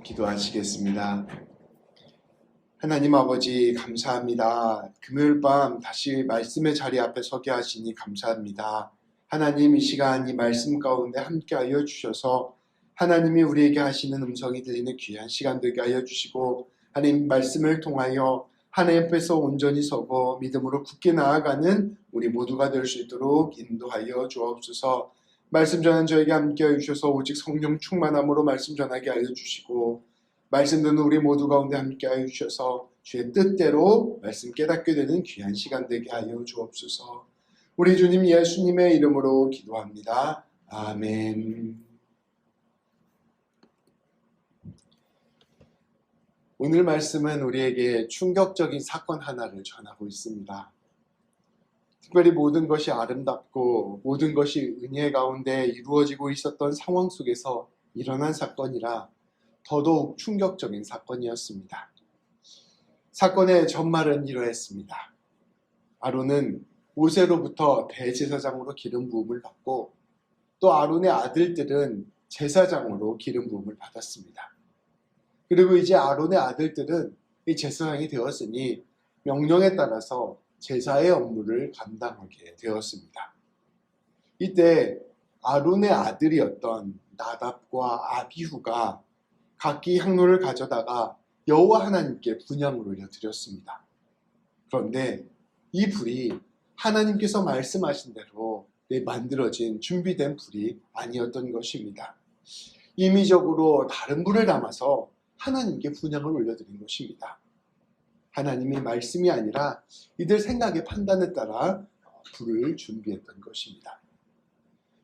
기도하시겠습니다. 하나님 아버지 감사합니다. 금요일 밤 다시 말씀의 자리 앞에 서게 하시니 감사합니다. 하나님 이 시간 이 말씀 가운데 함께하여 주셔서 하나님이 우리에게 하시는 음성이 들리는 귀한 시간 되게 하여 주시고 하나님 말씀을 통하여 하나님 앞에서 온전히 서고 믿음으로 굳게 나아가는 우리 모두가 될 수 있도록 인도하여 주옵소서. 말씀 전한 저에게 함께하여 주셔서 오직 성령 충만함으로 말씀 전하게 하여 주시고 말씀 듣는 우리 모두 가운데 함께하여 주셔서 주의 뜻대로 말씀 깨닫게 되는 귀한 시간 되게 하여 주옵소서. 우리 주님 예수님의 이름으로 기도합니다. 아멘. 오늘 말씀은 우리에게 충격적인 사건 하나를 전하고 있습니다. 특별히 모든 것이 아름답고 모든 것이 은혜 가운데 이루어지고 있었던 상황 속에서 일어난 사건이라 더더욱 충격적인 사건이었습니다. 사건의 전말은 이러했습니다. 아론은 모세로부터 대제사장으로 기름 부음을 받고 또 아론의 아들들은 제사장으로 기름 부음을 받았습니다. 그리고 이제 아론의 아들들은 이 제사장이 되었으니 명령에 따라서 제사의 업무를 감당하게 되었습니다. 이때 아론의 아들이었던 나답과 아비후가 각기 향로를 가져다가 여호와 하나님께 분향을 올려드렸습니다. 그런데 이 불이 하나님께서 말씀하신 대로 만들어진 준비된 불이 아니었던 것입니다. 임의적으로 다른 불을 담아서 하나님께 분향을 올려드린 것입니다. 하나님의 말씀이 아니라 이들 생각의 판단에 따라 불을 준비했던 것입니다.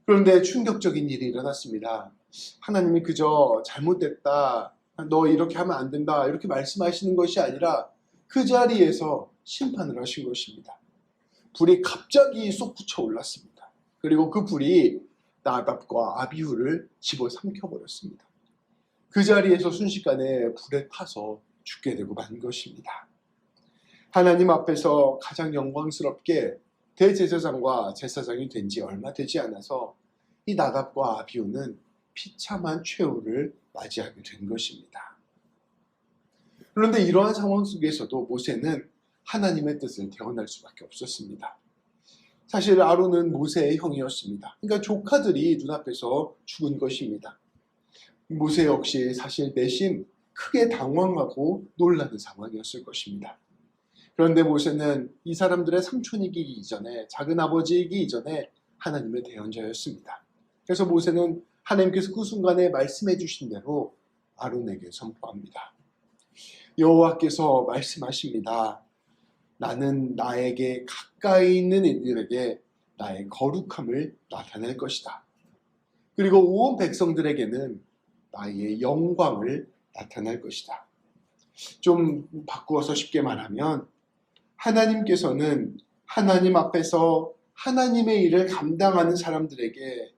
그런데 충격적인 일이 일어났습니다. 하나님이 그저 잘못됐다, 너 이렇게 하면 안 된다 이렇게 말씀하시는 것이 아니라 그 자리에서 심판을 하신 것입니다. 불이 갑자기 솟구쳐 올랐습니다. 그리고 그 불이 나답과 아비후를 집어삼켜버렸습니다. 그 자리에서 순식간에 불에 타서 죽게 되고 만 것입니다. 하나님 앞에서 가장 영광스럽게 대제사장과 제사장이 된 지 얼마 되지 않아서 이 나답과 아비후는 비참한 최후를 맞이하게 된 것입니다. 그런데 이러한 상황 속에서도 모세는 하나님의 뜻을 대언할 수밖에 없었습니다. 사실 아론은 모세의 형이었습니다. 그러니까 조카들이 눈앞에서 죽은 것입니다. 모세 역시 사실 내심 크게 당황하고 놀라는 상황이었을 것입니다. 그런데 모세는 이 사람들의 삼촌이기 이전에, 작은 아버지이기 이전에 하나님의 대언자였습니다. 그래서 모세는 하나님께서 그 순간에 말씀해 주신 대로 아론에게 선포합니다. 여호와께서 말씀하십니다. 나는 나에게 가까이 있는 이들에게 나의 거룩함을 나타낼 것이다. 그리고 온 백성들에게는 나의 영광을 나타낼 것이다. 좀 바꾸어서 쉽게 말하면 하나님께서는 하나님 앞에서 하나님의 일을 감당하는 사람들에게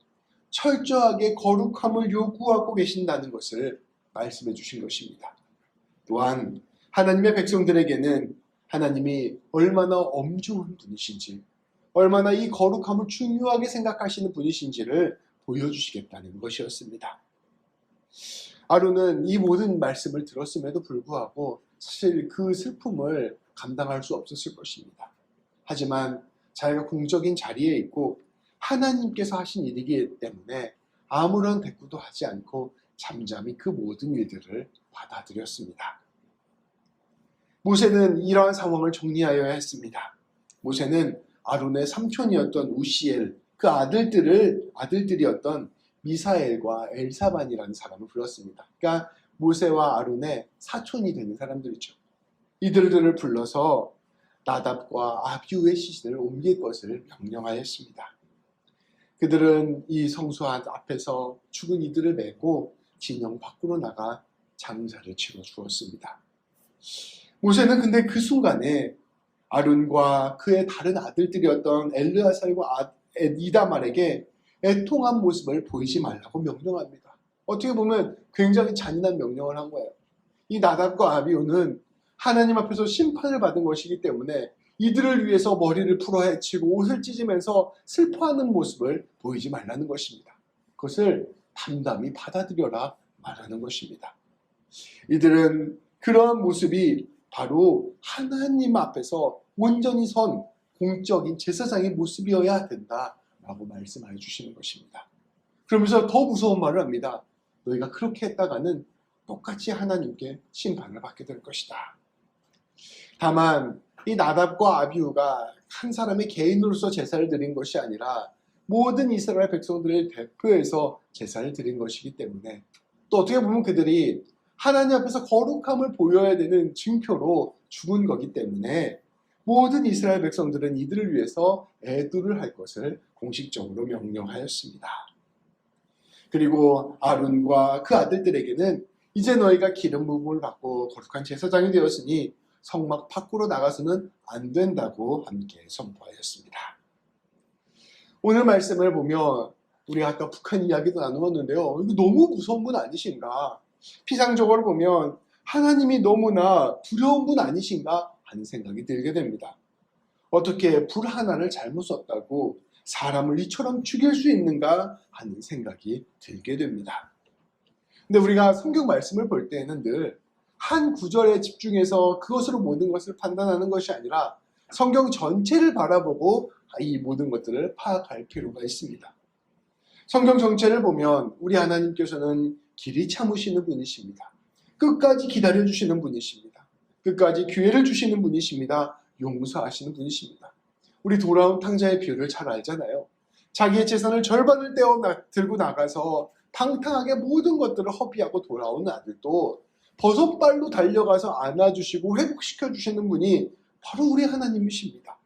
철저하게 거룩함을 요구하고 계신다는 것을 말씀해 주신 것입니다. 또한 하나님의 백성들에게는 하나님이 얼마나 엄중한 분이신지, 얼마나 이 거룩함을 중요하게 생각하시는 분이신지를 보여주시겠다는 것이었습니다. 아론은 이 모든 말씀을 들었음에도 불구하고 사실 그 슬픔을 감당할 수 없었을 것입니다. 하지만 자기가 공적인 자리에 있고 하나님께서 하신 일이기 때문에 아무런 대꾸도 하지 않고 잠잠히 그 모든 일들을 받아들였습니다. 모세는 이러한 상황을 정리하여야 했습니다. 모세는 아론의 삼촌이었던 우시엘, 그 아들들이었던 미사엘과 엘사반이라는 사람을 불렀습니다. 그러니까 모세와 아론의 사촌이 되는 사람들이죠. 이들을 불러서 나답과 아비후의 시신을 옮길 것을 명령하였습니다. 그들은 이 성소 앞에서 죽은 이들을 메고 진영 밖으로 나가 장사를 치러 주었습니다. 모세는 근데 그 순간에 아론과 그의 다른 아들들이었던 엘르아살과 이다말에게 애통한 모습을 보이지 말라고 명령합니다. 어떻게 보면 굉장히 잔인한 명령을 한 거예요. 이 나답과 아비후는 하나님 앞에서 심판을 받은 것이기 때문에 이들을 위해서 머리를 풀어 헤치고 옷을 찢으면서 슬퍼하는 모습을 보이지 말라는 것입니다. 그것을 담담히 받아들여라 말하는 것입니다. 이들은 그러한 모습이 바로 하나님 앞에서 온전히 선 공적인 제사장의 모습이어야 된다라고 말씀해 주시는 것입니다. 그러면서 더 무서운 말을 합니다. 너희가 그렇게 했다가는 똑같이 하나님께 심판을 받게 될 것이다. 다만 이 나답과 아비후가 한 사람의 개인으로서 제사를 드린 것이 아니라 모든 이스라엘 백성들을 대표해서 제사를 드린 것이기 때문에, 또 어떻게 보면 그들이 하나님 앞에서 거룩함을 보여야 되는 증표로 죽은 거기 때문에 모든 이스라엘 백성들은 이들을 위해서 애도를 할 것을 공식적으로 명령하였습니다. 그리고 아론과 그 아들들에게는 이제 너희가 기름 부음을 받고 거룩한 제사장이 되었으니 성막 밖으로 나가서는 안 된다고 함께 선포하였습니다. 오늘 말씀을 보면 우리가 아까 북한 이야기도 나누었는데요. 이거 너무 무서운 분 아니신가? 피상적으로 보면 하나님이 너무나 두려운 분 아니신가 하는 생각이 들게 됩니다. 어떻게 불 하나를 잘못 썼다고 사람을 이처럼 죽일 수 있는가 하는 생각이 들게 됩니다. 근데 우리가 성경 말씀을 볼 때에는 늘 한 구절에 집중해서 그것으로 모든 것을 판단하는 것이 아니라 성경 전체를 바라보고 이 모든 것들을 파악할 필요가 있습니다. 성경 전체를 보면 우리 하나님께서는 길이 참으시는 분이십니다. 끝까지 기다려주시는 분이십니다. 끝까지 기회를 주시는 분이십니다. 용서하시는 분이십니다. 우리 돌아온 탕자의 비유를 잘 알잖아요. 자기의 재산을 절반을 들고 나가서 당당하게 모든 것들을 허비하고 돌아온 아들도 버섯발로 달려가서 안아주시고 회복시켜주시는 분이 바로 우리 하나님이십니다.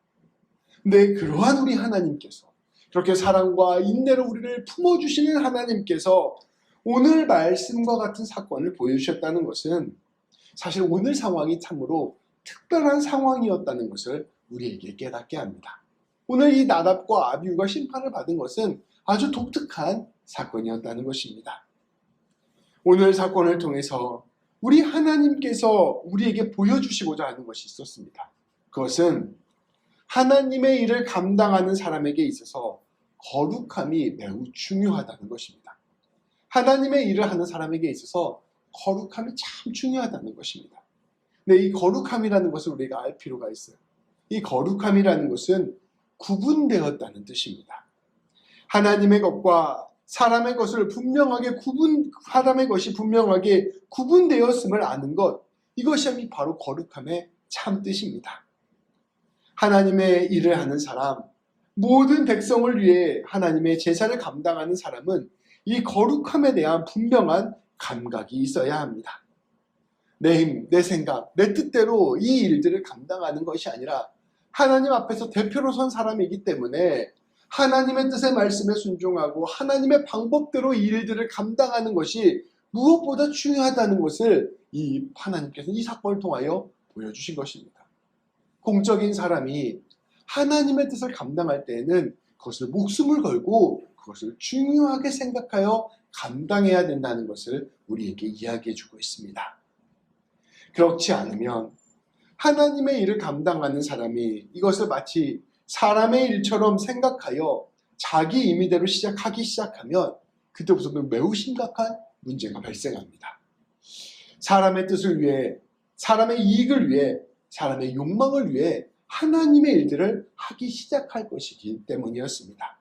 근데 그러한 우리 하나님께서, 그렇게 사랑과 인내로 우리를 품어주시는 하나님께서 오늘 말씀과 같은 사건을 보여주셨다는 것은 사실 오늘 상황이 참으로 특별한 상황이었다는 것을 우리에게 깨닫게 합니다. 오늘 이 나답과 아비후가 심판을 받은 것은 아주 독특한 사건이었다는 것입니다. 오늘 사건을 통해서 우리 하나님께서 우리에게 보여주시고자 하는 것이 있었습니다. 그것은 하나님의 일을 감당하는 사람에게 있어서 거룩함이 매우 중요하다는 것입니다. 하나님의 일을 하는 사람에게 있어서 거룩함이 참 중요하다는 것입니다. 근데 이 거룩함이라는 것을 우리가 알 필요가 있어요. 이 거룩함이라는 것은 구분되었다는 뜻입니다. 하나님의 것과 사람의 것을 사람의 것이 분명하게 구분되었음을 아는 것, 이것이 바로 거룩함의 참 뜻입니다. 하나님의 일을 하는 사람, 모든 백성을 위해 하나님의 제사를 감당하는 사람은 이 거룩함에 대한 분명한 감각이 있어야 합니다. 내 힘, 내 생각, 내 뜻대로 이 일들을 감당하는 것이 아니라 하나님 앞에서 대표로 선 사람이기 때문에 하나님의 뜻의 말씀에 순종하고 하나님의 방법대로 이 일들을 감당하는 것이 무엇보다 중요하다는 것을 이 하나님께서 이 사건을 통하여 보여주신 것입니다. 공적인 사람이 하나님의 뜻을 감당할 때에는 그것을 목숨을 걸고 그것을 중요하게 생각하여 감당해야 된다는 것을 우리에게 이야기해 주고 있습니다. 그렇지 않으면 하나님의 일을 감당하는 사람이 이것을 마치 사람의 일처럼 생각하여 자기 임의대로 하기 시작하면 그때부터는 매우 심각한 문제가 발생합니다. 사람의 뜻을 위해, 사람의 이익을 위해, 사람의 욕망을 위해 하나님의 일들을 하기 시작할 것이기 때문이었습니다.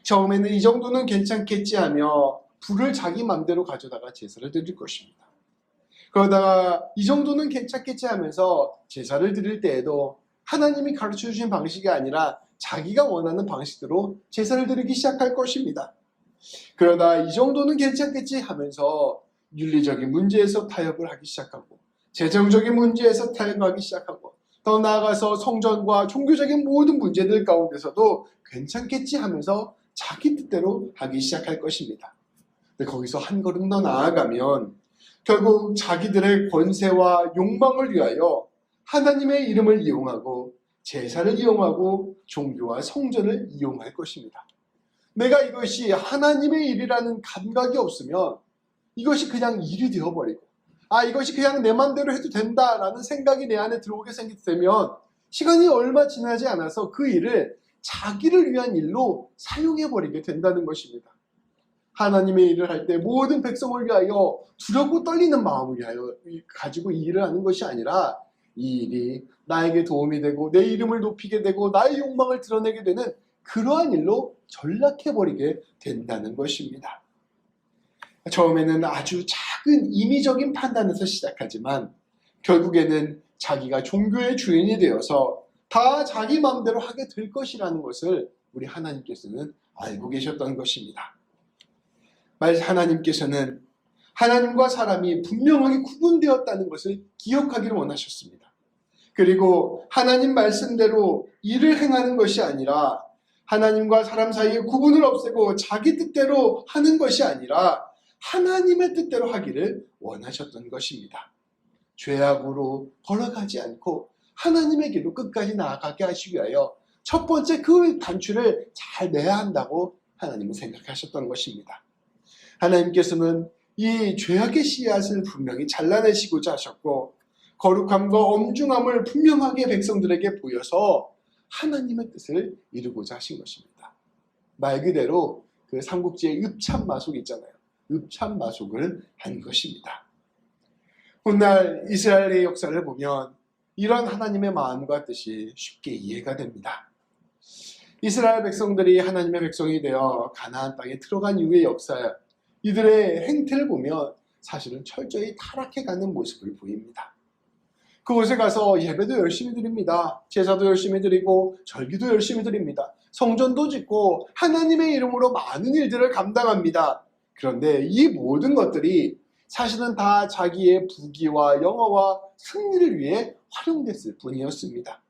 처음에는 이 정도는 괜찮겠지 하며 불을 자기 맘대로 가져다가 제사를 드릴 것입니다. 그러다가 이 정도는 괜찮겠지 하면서 제사를 드릴 때에도 하나님이 가르쳐 주신 방식이 아니라 자기가 원하는 방식대로 제사를 드리기 시작할 것입니다. 그러다 이 정도는 괜찮겠지 하면서 윤리적인 문제에서 타협을 하기 시작하고 재정적인 문제에서 타협하기 시작하고 더 나아가서 성전과 종교적인 모든 문제들 가운데서도 괜찮겠지 하면서 자기 뜻대로 하기 시작할 것입니다. 근데 거기서 한 걸음 더 나아가면 결국 자기들의 권세와 욕망을 위하여 하나님의 이름을 이용하고 제사를 이용하고 종교와 성전을 이용할 것입니다. 내가 이것이 하나님의 일이라는 감각이 없으면 이것이 그냥 일이 되어버리고 이것이 그냥 내 맘대로 해도 된다라는 생각이 내 안에 들어오게 되면 시간이 얼마 지나지 않아서 그 일을 자기를 위한 일로 사용해버리게 된다는 것입니다. 하나님의 일을 할 때 모든 백성을 위하여 두렵고 떨리는 마음을 위하여 가지고 이 일을 하는 것이 아니라 이 일이 나에게 도움이 되고 내 이름을 높이게 되고 나의 욕망을 드러내게 되는 그러한 일로 전락해버리게 된다는 것입니다. 처음에는 아주 작은 임의적인 판단에서 시작하지만 결국에는 자기가 종교의 주인이 되어서 다 자기 마음대로 하게 될 것이라는 것을 우리 하나님께서는 알고 계셨던 것입니다. 하나님께서는 하나님과 사람이 분명하게 구분되었다는 것을 기억하기를 원하셨습니다. 그리고 하나님 말씀대로 일을 행하는 것이 아니라 하나님과 사람 사이에 구분을 없애고 자기 뜻대로 하는 것이 아니라 하나님의 뜻대로 하기를 원하셨던 것입니다. 죄악으로 걸어가지 않고 하나님의 길로 끝까지 나아가게 하시기 위하여 첫 번째 그 단추를 잘 내야 한다고 하나님은 생각하셨던 것입니다. 하나님께서는 이 죄악의 씨앗을 분명히 잘라내시고자 하셨고 거룩함과 엄중함을 분명하게 백성들에게 보여서 하나님의 뜻을 이루고자 하신 것입니다. 말 그대로 그 삼국지의 읍참마속 있잖아요. 읍참마속을 한 것입니다. 훗날 이스라엘의 역사를 보면 이런 하나님의 마음과 뜻이 쉽게 이해가 됩니다. 이스라엘 백성들이 하나님의 백성이 되어 가나안 땅에 들어간 이후의 역사, 이들의 행태를 보면 사실은 철저히 타락해가는 모습을 보입니다. 그곳에 가서 예배도 열심히 드립니다. 제사도 열심히 드리고 절기도 열심히 드립니다. 성전도 짓고 하나님의 이름으로 많은 일들을 감당합니다. 그런데 이 모든 것들이 사실은 다 자기의 부귀와 영화와 승리를 위해 활용됐을 뿐이었습니다.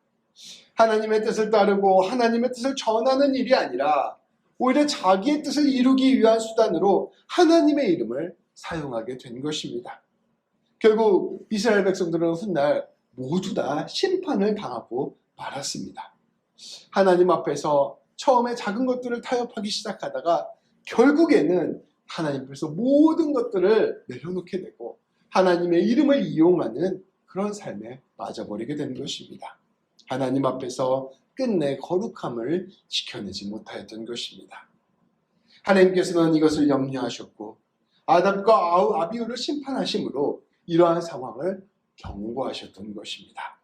하나님의 뜻을 따르고 하나님의 뜻을 전하는 일이 아니라 오히려 자기의 뜻을 이루기 위한 수단으로 하나님의 이름을 사용하게 된 것입니다. 결국 이스라엘 백성들은 훗날 모두 다 심판을 당하고 말았습니다. 하나님 앞에서 처음에 작은 것들을 타협하기 시작하다가 결국에는 하나님 앞에서 모든 것들을 내려놓게 되고 하나님의 이름을 이용하는 그런 삶에 빠져버리게 된 것입니다. 하나님 앞에서 끝내 거룩함을 지켜내지 못하였던 것입니다. 하나님께서는 이것을 염려하셨고 아담과 아비후를 심판하심으로 이러한 상황을 경고하셨던 것입니다.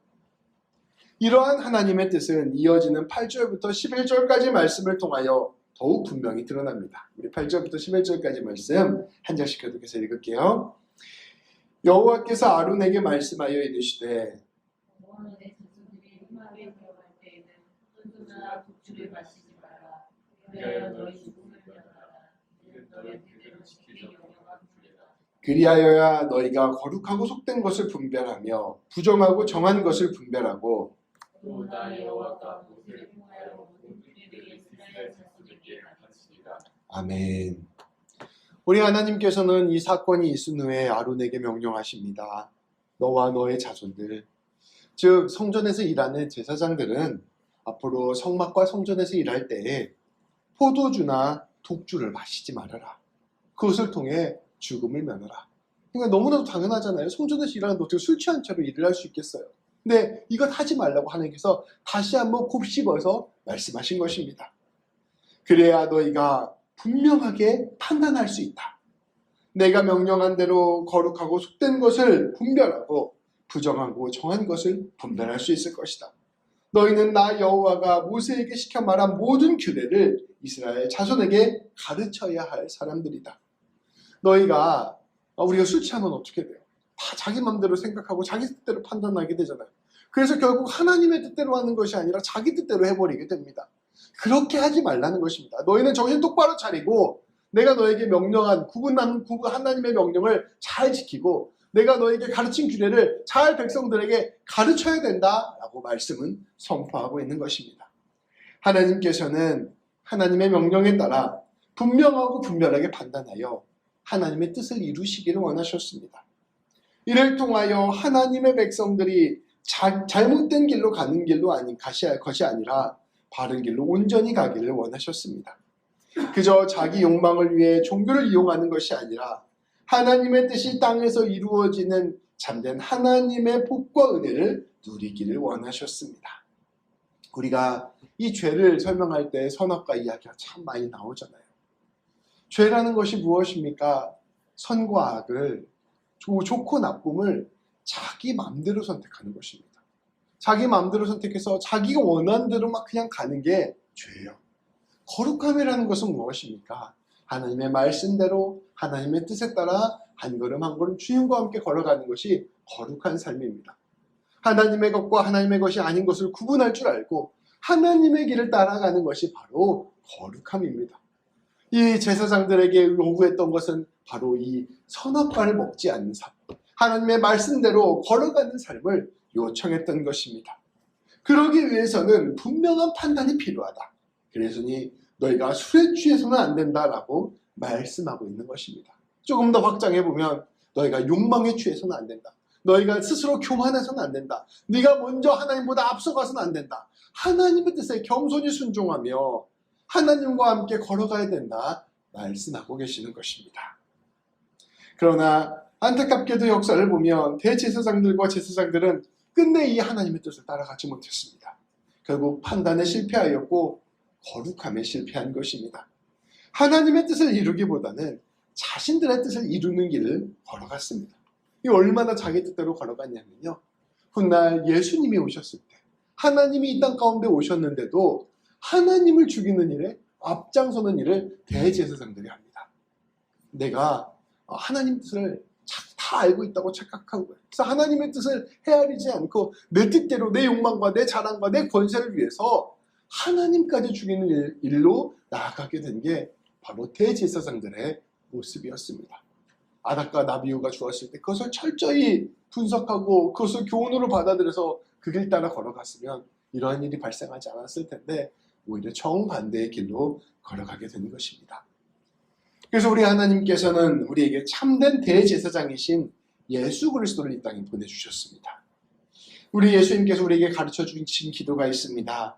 이러한 하나님의 뜻은 이어지는 8절부터 11절까지 말씀을 통하여 더욱 분명히 드러납니다. 우리 8절부터 11절까지 말씀 한 절씩 계속해서 읽을게요. 여호와께서 아론에게 말씀하여 이르시되 그리하여야 너희가 거룩하고 속된 것을 분별하며 부정하고 정한 것을 분별하고 또 나 여호와가 모세를 통하여 모든 이들에게 이스라엘 자손에게 가르치리라. 아멘. 우리 하나님께서는 이 사건이 있은 후에 아론에게 명령하십니다. 너와 너의 자손들, 즉 성전에서 일하는 제사장들은 앞으로 성막과 성전에서 일할 때에 포도주나 독주를 마시지 말아라. 그것을 통해 죽음을 면하라. 그러니까 너무나도 당연하잖아요. 성전에서 일하는데 어떻게 술 취한 채로 일을 할 수 있겠어요. 근데 이것 하지 말라고 하나님께서 다시 한번 곱씹어서 말씀하신 것입니다. 그래야 너희가 분명하게 판단할 수 있다. 내가 명령한 대로 거룩하고 속된 것을 분별하고 부정하고 정한 것을 분별할 수 있을 것이다. 너희는 나 여호와가 모세에게 시켜 말한 모든 규례를 이스라엘 자손에게 가르쳐야 할 사람들이다. 너희가 우리가 술 취하면 어떻게 돼요? 다 자기 마음대로 생각하고 자기 뜻대로 판단하게 되잖아요. 그래서 결국 하나님의 뜻대로 하는 것이 아니라 자기 뜻대로 해버리게 됩니다. 그렇게 하지 말라는 것입니다. 너희는 정신 똑바로 차리고 내가 너에게 명령한 구분한 하나님의 명령을 잘 지키고 내가 너에게 가르친 규례를 잘 백성들에게 가르쳐야 된다라고 말씀은 선포하고 있는 것입니다. 하나님께서는 하나님의 명령에 따라 분명하고 분별하게 판단하여 하나님의 뜻을 이루시기를 원하셨습니다. 이를 통하여 하나님의 백성들이 잘못된 길로 가는 길로 것이 아니라 바른 길로 온전히 가기를 원하셨습니다. 그저 자기 욕망을 위해 종교를 이용하는 것이 아니라 하나님의 뜻이 땅에서 이루어지는 참된 하나님의 복과 은혜를 누리기를 원하셨습니다. 우리가 이 죄를 설명할 때 선악과 이야기가 참 많이 나오잖아요. 죄라는 것이 무엇입니까? 선과 악을, 좋고 나쁨을 자기 마음대로 선택하는 것입니다. 자기 마음대로 선택해서 자기가 원하는 대로 막 그냥 가는 게 죄예요. 거룩함이라는 것은 무엇입니까? 하나님의 말씀대로 하나님의 뜻에 따라 한 걸음 한 걸음 주님과 함께 걸어가는 것이 거룩한 삶입니다. 하나님의 것과 하나님의 것이 아닌 것을 구분할 줄 알고 하나님의 길을 따라가는 것이 바로 거룩함입니다. 이 제사장들에게 요구했던 것은 바로 이 선악과를 먹지 않는 삶, 하나님의 말씀대로 걸어가는 삶을 요청했던 것입니다. 그러기 위해서는 분명한 판단이 필요하다. 그래서니 너희가 술에 취해서는 안 된다라고 말씀하고 있는 것입니다. 조금 더 확장해보면 너희가 욕망에 취해서는 안 된다. 너희가 스스로 교만해서는 안 된다. 네가 먼저 하나님보다 앞서가서는 안 된다. 하나님의 뜻에 겸손히 순종하며 하나님과 함께 걸어가야 된다 말씀하고 계시는 것입니다. 그러나 안타깝게도 역사를 보면 대제사장들과 제사장들은 끝내 이 하나님의 뜻을 따라가지 못했습니다. 결국 판단에 실패하였고 거룩함에 실패한 것입니다. 하나님의 뜻을 이루기보다는 자신들의 뜻을 이루는 길을 걸어갔습니다. 이 얼마나 자기 뜻대로 걸어갔냐면요. 훗날 예수님이 오셨을 때 하나님이 이 땅 가운데 오셨는데도 하나님을 죽이는 일에 앞장서는 일을 대제사장들이 합니다. 내가 하나님 뜻을 다 알고 있다고 착각한 거예요. 그래서 하나님의 뜻을 헤아리지 않고 내 뜻대로 내 욕망과 내 자랑과 내 권세를 위해서 하나님까지 죽이는 일로 나아가게 된 게 바로 대제사장들의 모습이었습니다. 아닥과 나비우가 죽었을 때 그것을 철저히 분석하고 그것을 교훈으로 받아들여서 그 길 따라 걸어갔으면 이러한 일이 발생하지 않았을 텐데 오히려 정반대의 길로 걸어가게 된 것입니다. 그래서 우리 하나님께서는 우리에게 참된 대제사장이신 예수 그리스도를 이 땅에 보내주셨습니다. 우리 예수님께서 우리에게 가르쳐 주신 기도가 있습니다.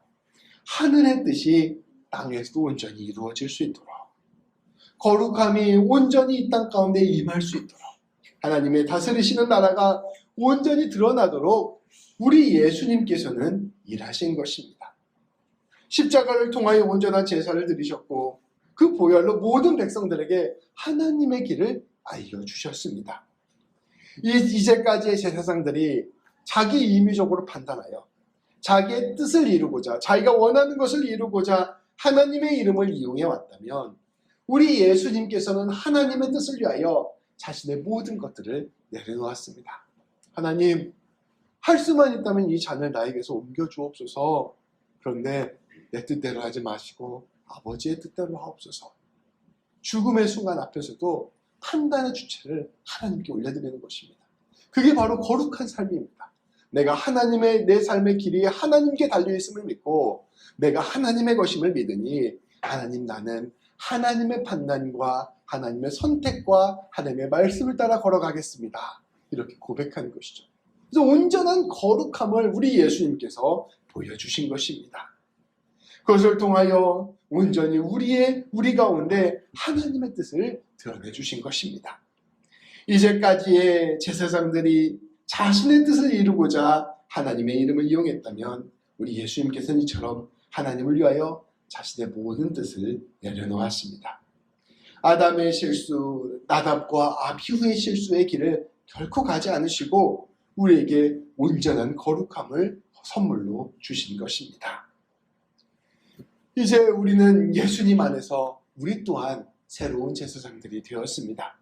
하늘의 뜻이 땅에서도 온전히 이루어질 수 있도록, 거룩함이 온전히 이 땅 가운데 임할 수 있도록, 하나님의 다스리시는 나라가 온전히 드러나도록 우리 예수님께서는 일하신 것입니다. 십자가를 통하여 온전한 제사를 드리셨고 그 보혈로 모든 백성들에게 하나님의 길을 알려주셨습니다. 이제까지의 제사장들이 자기 임의적으로 판단하여 자기의 뜻을 이루고자, 자기가 원하는 것을 이루고자 하나님의 이름을 이용해 왔다면 우리 예수님께서는 하나님의 뜻을 위하여 자신의 모든 것들을 내려놓았습니다. 하나님, 할 수만 있다면 이 잔을 나에게서 옮겨 주옵소서. 그런데 내 뜻대로 하지 마시고 아버지의 뜻대로 하옵소서. 죽음의 순간 앞에서도 판단의 주체를 하나님께 올려드리는 것입니다. 그게 바로 거룩한 삶입니다. 내가 하나님의 내 삶의 길이 하나님께 달려있음을 믿고 내가 하나님의 것임을 믿으니 하나님, 나는 하나님의 판단과 하나님의 선택과 하나님의 말씀을 따라 걸어가겠습니다. 이렇게 고백하는 것이죠. 그래서 온전한 거룩함을 우리 예수님께서 보여주신 것입니다. 그것을 통하여 온전히 우리 가운데 하나님의 뜻을 드러내 주신 것입니다. 이제까지의 제사장들이 자신의 뜻을 이루고자 하나님의 이름을 이용했다면 우리 예수님께서는 이처럼 하나님을 위하여 자신의 모든 뜻을 내려놓았습니다. 아담의 실수, 나답과 아비후의 실수의 길을 결코 가지 않으시고 우리에게 온전한 거룩함을 선물로 주신 것입니다. 이제 우리는 예수님 안에서 우리 또한 새로운 제사장들이 되었습니다.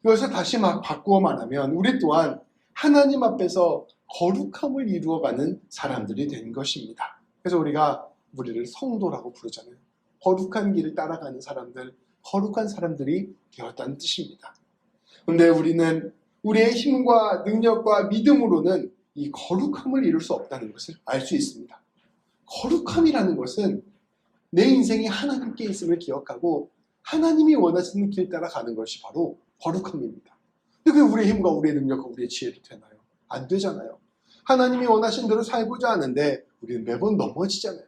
이것을 다시 바꾸어 말하면 우리 또한 하나님 앞에서 거룩함을 이루어가는 사람들이 된 것입니다. 그래서 우리를 성도라고 부르잖아요. 거룩한 길을 따라가는 사람들, 거룩한 사람들이 되었다는 뜻입니다. 그런데 우리는 우리의 힘과 능력과 믿음으로는 이 거룩함을 이룰 수 없다는 것을 알 수 있습니다. 거룩함이라는 것은 내 인생이 하나님께 있음을 기억하고 하나님이 원하시는 길 따라 가는 것이 바로 거룩함입니다. 근데 그게 우리의 힘과 우리의 능력과 우리의 지혜로 되나요? 안 되잖아요. 하나님이 원하신 대로 살고자 하는데 우리는 매번 넘어지잖아요.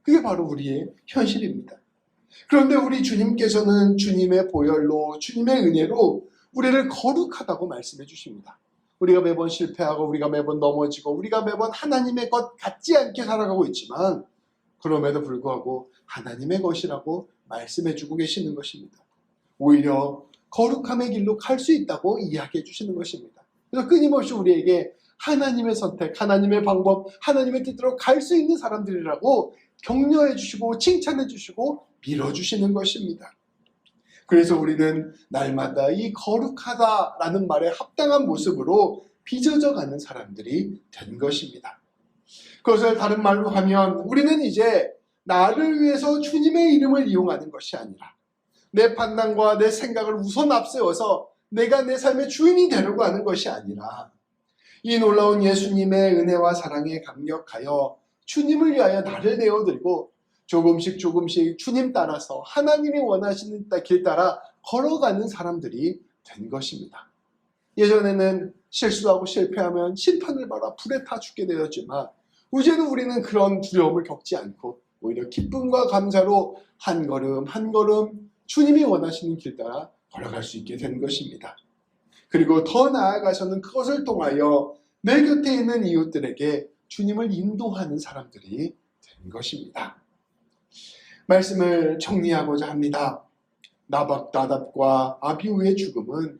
그게 바로 우리의 현실입니다. 그런데 우리 주님께서는 주님의 보혈로, 주님의 은혜로 우리를 거룩하다고 말씀해 주십니다. 우리가 매번 실패하고 우리가 매번 넘어지고 우리가 매번 하나님의 것 같지 않게 살아가고 있지만 그럼에도 불구하고 하나님의 것이라고 말씀해 주고 계시는 것입니다. 오히려 거룩함의 길로 갈 수 있다고 이야기해 주시는 것입니다. 그래서 끊임없이 우리에게 하나님의 선택, 하나님의 방법, 하나님의 뜻대로 갈 수 있는 사람들이라고 격려해 주시고 칭찬해 주시고 밀어주시는 것입니다. 그래서 우리는 날마다 이 거룩하다라는 말에 합당한 모습으로 빚어져가는 사람들이 된 것입니다. 그것을 다른 말로 하면 우리는 이제 나를 위해서 주님의 이름을 이용하는 것이 아니라 내 판단과 내 생각을 우선 앞세워서 내가 내 삶의 주인이 되려고 하는 것이 아니라 이 놀라운 예수님의 은혜와 사랑에 감격하여 주님을 위하여 나를 내어들고 조금씩 주님 따라서 하나님이 원하시는 길 따라 걸어가는 사람들이 된 것입니다. 예전에는 실수하고 실패하면 심판을 받아 불에 타 죽게 되었지만 이제는 우리는 그런 두려움을 겪지 않고 오히려 기쁨과 감사로 한 걸음 한 걸음 주님이 원하시는 길 따라 걸어갈 수 있게 된 것입니다. 그리고 더 나아가서는 그것을 통하여 내 곁에 있는 이웃들에게 주님을 인도하는 사람들이 된 것입니다. 말씀을 정리하고자 합니다. 나답과 아비후의 죽음은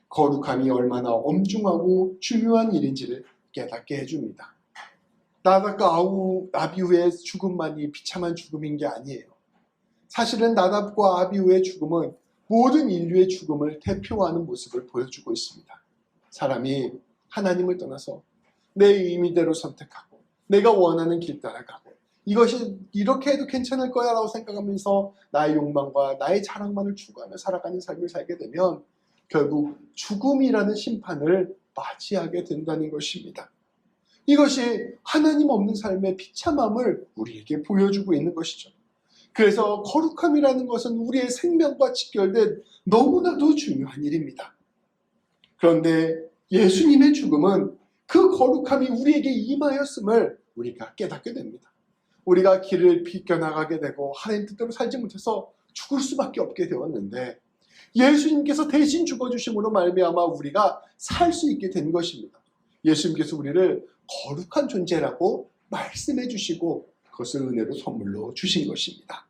거룩함이 얼마나 엄중하고 중요한 일인지를 깨닫게 해줍니다. 나답과 아비후의 죽음만이 비참한 죽음인 게 아니에요. 사실은 나답과 아비후의 죽음은 모든 인류의 죽음을 대표하는 모습을 보여주고 있습니다. 사람이 하나님을 떠나서 내 의미대로 선택하고 내가 원하는 길 따라가고 이것이 이렇게 해도 괜찮을 거야 라고 생각하면서 나의 욕망과 나의 자랑만을 추구하며 살아가는 삶을 살게 되면 결국 죽음이라는 심판을 맞이하게 된다는 것입니다. 이것이 하나님 없는 삶의 비참함을 우리에게 보여주고 있는 것이죠. 그래서 거룩함이라는 것은 우리의 생명과 직결된 너무나도 중요한 일입니다. 그런데 예수님의 죽음은 그 거룩함이 우리에게 임하였음을 우리가 깨닫게 됩니다. 우리가 길을 비껴나가게 되고 하나님 뜻대로 살지 못해서 죽을 수밖에 없게 되었는데 예수님께서 대신 죽어주심으로 말미암아 우리가 살 수 있게 된 것입니다. 예수님께서 우리를 거룩한 존재라고 말씀해 주시고 그것을 은혜로 선물로 주신 것입니다.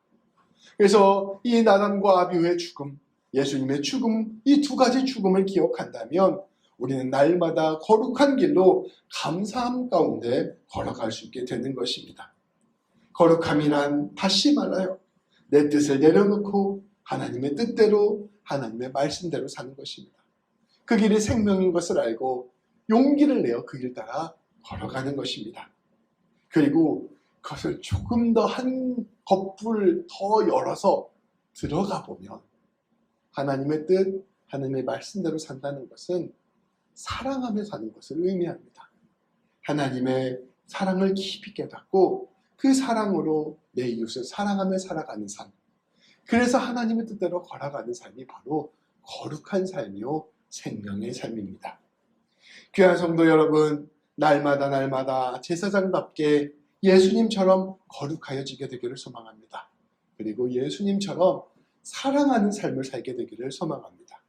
그래서 이 나단과 아비후의 죽음, 예수님의 죽음, 이 두 가지 죽음을 기억한다면 우리는 날마다 거룩한 길로 감사함 가운데 걸어갈 수 있게 되는 것입니다. 거룩함이란 다시 말하여 내 뜻을 내려놓고 하나님의 뜻대로 하나님의 말씀대로 사는 것입니다. 그 길이 생명인 것을 알고 용기를 내어 그 길 따라 걸어가는 것입니다. 그리고 그것을 조금 더 한 겉불 더 열어서 들어가 보면 하나님의 뜻, 하나님의 말씀대로 산다는 것은 사랑하며 사는 것을 의미합니다. 하나님의 사랑을 깊이 깨닫고 그 사랑으로 내 이웃을 사랑하며 살아가는 삶. 그래서 하나님의 뜻대로 걸어가는 삶이 바로 거룩한 삶이요 생명의 삶입니다. 귀한 성도 여러분, 날마다 제사장답게 예수님처럼 거룩하여지게 되기를 소망합니다. 그리고 예수님처럼 사랑하는 삶을 살게 되기를 소망합니다.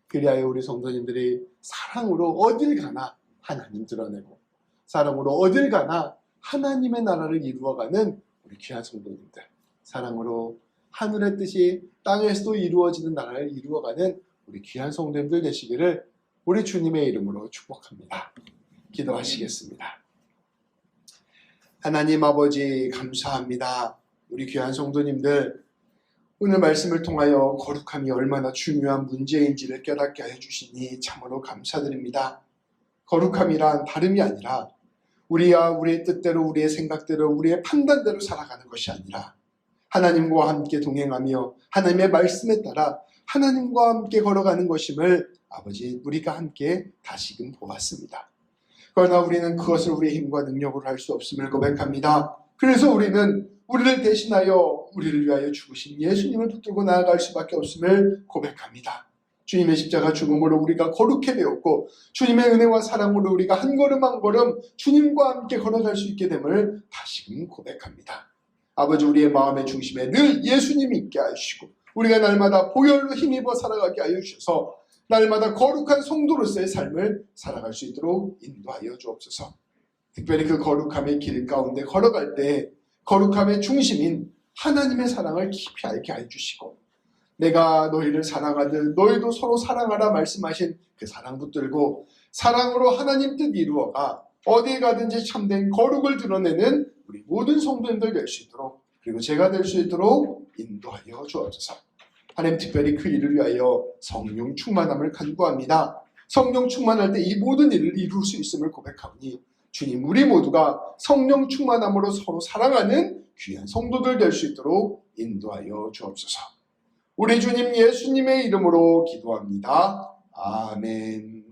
그리하여 우리 성도님들이 사랑으로 어딜 가나 하나님 드러내고 사랑으로 어딜 가나 하나님의 나라를 이루어가는 우리 귀한 성도님들, 사랑으로 하늘의 뜻이 땅에서도 이루어지는 나라를 이루어가는 우리 귀한 성도님들 되시기를 우리 주님의 이름으로 축복합니다. 기도하시겠습니다. 하나님 아버지 감사합니다. 우리 귀한 성도님들 오늘 말씀을 통하여 거룩함이 얼마나 중요한 문제인지를 깨닫게 해주시니 참으로 감사드립니다. 거룩함이란 다름이 아니라 우리의 뜻대로 우리의 생각대로 우리의 판단대로 살아가는 것이 아니라 하나님과 함께 동행하며 하나님의 말씀에 따라 하나님과 함께 걸어가는 것임을 아버지 우리가 함께 다시금 보았습니다. 그러나 우리는 그것을 우리의 힘과 능력으로 할 수 없음을 고백합니다. 그래서 우리는 우리를 대신하여 우리를 위하여 죽으신 예수님을 붙들고 나아갈 수밖에 없음을 고백합니다. 주님의 십자가 죽음으로 우리가 거룩해 되었고 주님의 은혜와 사랑으로 우리가 한 걸음 한 걸음 주님과 함께 걸어갈 수 있게 됨을 다시금 고백합니다. 아버지 우리의 마음의 중심에 늘 예수님이 있게 하시고 우리가 날마다 보혈로 힘입어 살아가게 하여 주셔서 날마다 거룩한 성도로서의 삶을 살아갈 수 있도록 인도하여 주옵소서. 특별히 그 거룩함의 길 가운데 걸어갈 때 거룩함의 중심인 하나님의 사랑을 깊이 알게 해주시고 내가 너희를 사랑하듯 너희도 서로 사랑하라 말씀하신 그 사랑 붙들고 사랑으로 하나님 뜻 이루어가 어디에 가든지 참된 거룩을 드러내는 우리 모든 성도님들 될 수 있도록, 그리고 제가 될 수 있도록 인도하여 주옵소서. 하나님, 특별히 그 일을 위하여 성령 충만함을 간구합니다. 성령 충만할 때 이 모든 일을 이룰 수 있음을 고백하오니 주님, 우리 모두가 성령 충만함으로 서로 사랑하는 귀한 성도들 될 수 있도록 인도하여 주옵소서. 우리 주님 예수님의 이름으로 기도합니다. 아멘.